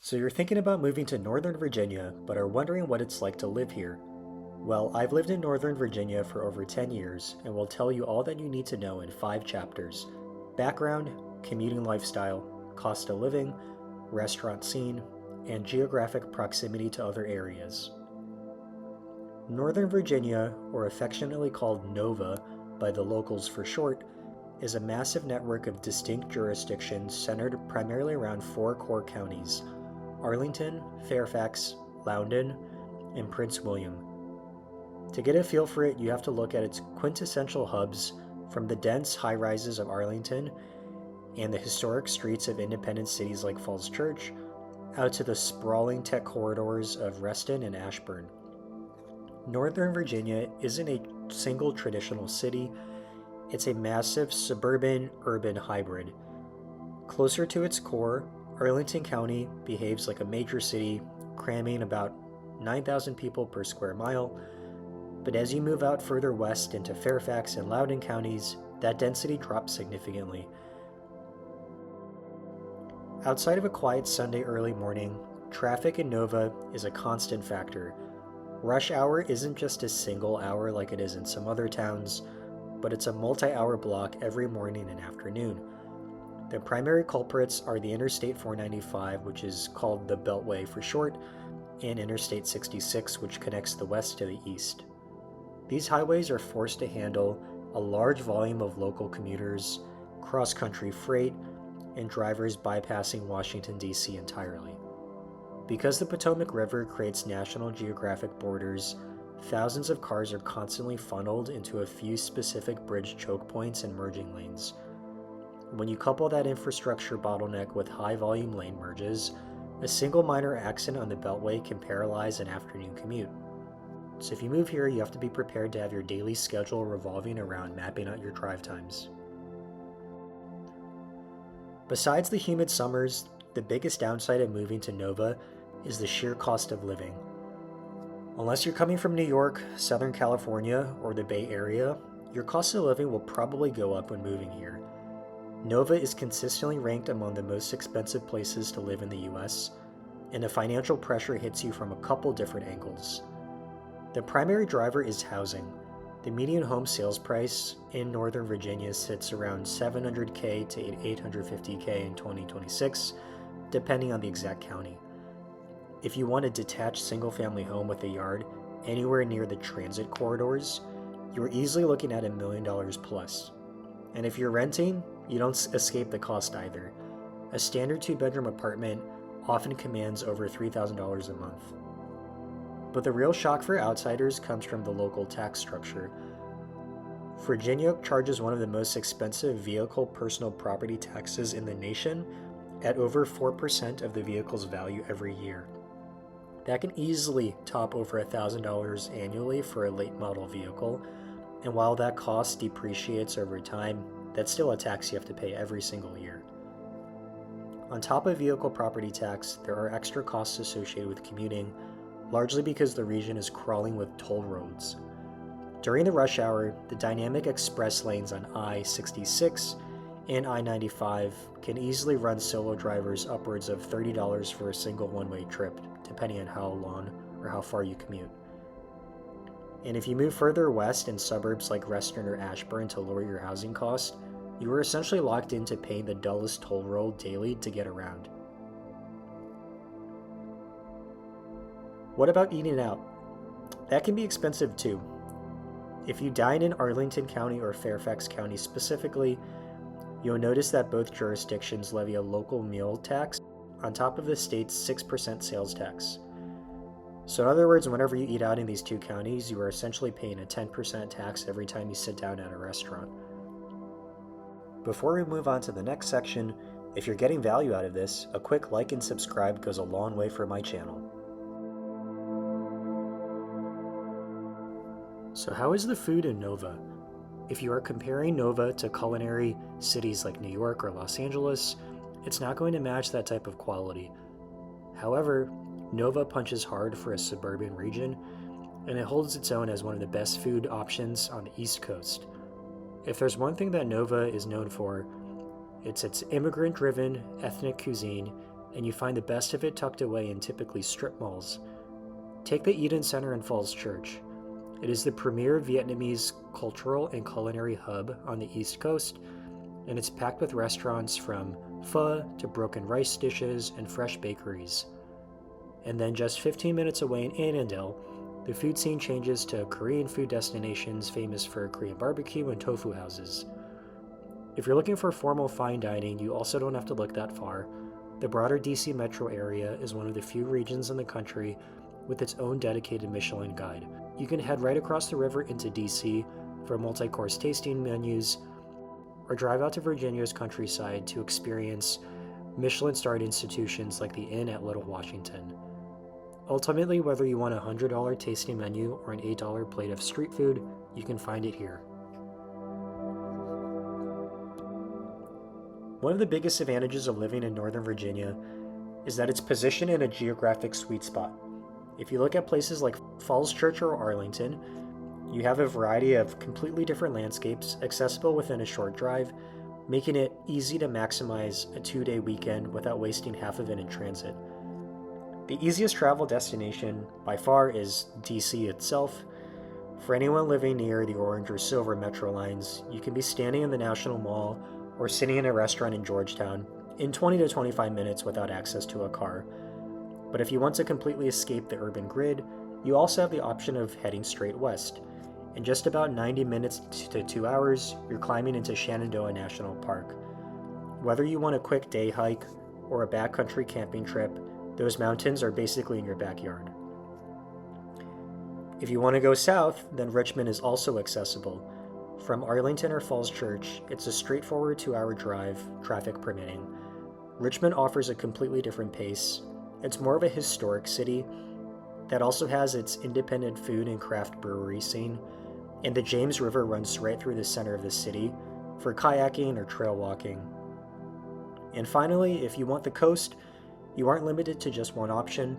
So you're thinking about moving to Northern Virginia, but are wondering what it's like to live here. Well, I've lived in Northern Virginia for over 10 years and will tell you all that you need to know in 5 chapters: background, commuting lifestyle, cost of living, restaurant scene, and geographic proximity to other areas. Northern Virginia, or affectionately called NOVA by the locals for short, is a massive network of distinct jurisdictions centered primarily around 4 core counties: Arlington, Fairfax, Loudoun, and Prince William. To get a feel for it, you have to look at its quintessential hubs, from the dense high-rises of Arlington and the historic streets of independent cities like Falls Church, out to the sprawling tech corridors of Reston and Ashburn. Northern Virginia isn't a single traditional city, it's a massive suburban-urban hybrid. Closer to its core, Arlington County behaves like a major city, cramming about 9,000 people per square mile, but as you move out further west into Fairfax and Loudoun counties, that density drops significantly. Outside of a quiet Sunday early morning, traffic in Nova is a constant factor. Rush hour isn't just a single hour like it is in some other towns, but it's a multi-hour block every morning and afternoon. The primary culprits are the Interstate 495, which is called the Beltway for short, and Interstate 66, which connects the west to the east. These highways are forced to handle a large volume of local commuters, cross-country freight, and drivers bypassing Washington D.C. entirely. Because the Potomac River creates national geographic borders, thousands of cars are constantly funneled into a few specific bridge choke points and merging lanes. When you couple that infrastructure bottleneck with high-volume lane merges, a single minor accident on the Beltway can paralyze an afternoon commute. So if you move here, you have to be prepared to have your daily schedule revolving around mapping out your drive times. Besides the humid summers, the biggest downside of moving to Nova is the sheer cost of living. Unless you're coming from New York, Southern California, or the Bay Area, your cost of living will probably go up when moving here. Nova is consistently ranked among the most expensive places to live in the US, and the financial pressure hits you from a couple different angles. The primary driver is housing. The median home sales price in Northern Virginia sits around $700K to $850K in 2026, depending on the exact county. If you want a detached single-family home with a yard anywhere near the transit corridors, you're easily looking at $1 million plus. And if you're renting, you don't escape the cost either. A standard 2-bedroom apartment often commands over $3,000 a month. But the real shock for outsiders comes from the local tax structure. Virginia charges one of the most expensive vehicle personal property taxes in the nation at over 4% of the vehicle's value every year. That can easily top over $1,000 annually for a late model vehicle, and while that cost depreciates over time, that's still a tax you have to pay every single year. On top of vehicle property tax, there are extra costs associated with commuting, largely because the region is crawling with toll roads. During the rush hour, the dynamic express lanes on I-66 and I-95 can easily run solo drivers upwards of $30 for a single one-way trip, depending on how long or how far you commute. And if you move further west in suburbs like Reston or Ashburn to lower your housing costs, you are essentially locked into paying the dullest toll road daily to get around. What about eating out? That can be expensive too. If you dine in Arlington County or Fairfax County specifically, you'll notice that both jurisdictions levy a local meal tax on top of the state's 6% sales tax. So in other words, whenever you eat out in these 2 counties, you are essentially paying a 10% tax every time you sit down at a restaurant. Before we move on to the next section, if you're getting value out of this, a quick like and subscribe goes a long way for my channel. So how is the food in Nova? If you are comparing Nova to culinary cities like New York or Los Angeles, it's not going to match that type of quality. However, Nova punches hard for a suburban region, and it holds its own as one of the best food options on the East Coast. If there's one thing that Nova is known for, it's its immigrant-driven ethnic cuisine and you find the best of it tucked away in typically strip malls. Take the Eden Center in Falls Church. It is the premier Vietnamese cultural and culinary hub on the East Coast, and it's packed with restaurants from pho to broken rice dishes and fresh bakeries. And then just 15 minutes away in Annandale, the food scene changes to Korean food destinations famous for Korean barbecue and tofu houses. If you're looking for formal fine dining, you also don't have to look that far. The broader DC metro area is one of the few regions in the country with its own dedicated Michelin guide. You can head right across the river into DC for multi-course tasting menus, or drive out to Virginia's countryside to experience Michelin-starred institutions like the Inn at Little Washington. Ultimately, whether you want a $100 tasting menu or an $8 plate of street food, you can find it here. One of the biggest advantages of living in Northern Virginia is that it's positioned in a geographic sweet spot. If you look at places like Falls Church or Arlington, you have a variety of completely different landscapes accessible within a short drive, making it easy to maximize a 2-day weekend without wasting half of it in transit. The easiest travel destination by far is DC itself. For anyone living near the Orange or Silver Metro lines, you can be standing in the National Mall or sitting in a restaurant in Georgetown in 20 to 25 minutes without access to a car. But if you want to completely escape the urban grid, you also have the option of heading straight west. In just about 90 minutes to 2 hours, you're climbing into Shenandoah National Park. Whether you want a quick day hike or a backcountry camping trip, those mountains are basically in your backyard. If you want to go south, then Richmond is also accessible. From Arlington or Falls Church, it's a straightforward 2-hour drive, traffic permitting. Richmond offers a completely different pace. It's more of a historic city that also has its independent food and craft brewery scene, and the James River runs right through the center of the city for kayaking or trail walking. And finally, if you want the coast, you aren't limited to just one option.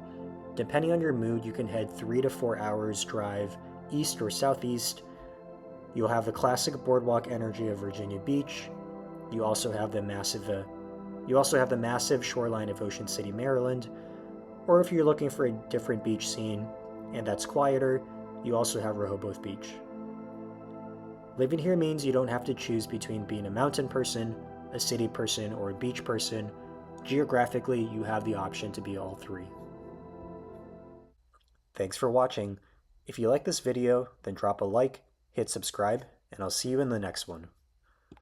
Depending on your mood, you can head 3 to 4 hours drive east or southeast. You'll have the classic boardwalk energy of Virginia Beach. You also have the massive shoreline of Ocean City, Maryland. Or if you're looking for a different beach scene and that's quieter, you also have Rehoboth Beach. Living here means you don't have to choose between being a mountain person, a city person, or a beach person. Geographically, you have the option to be all three. Thanks for watching. If you like this video, then drop a like, hit subscribe, and I'll see you in the next one.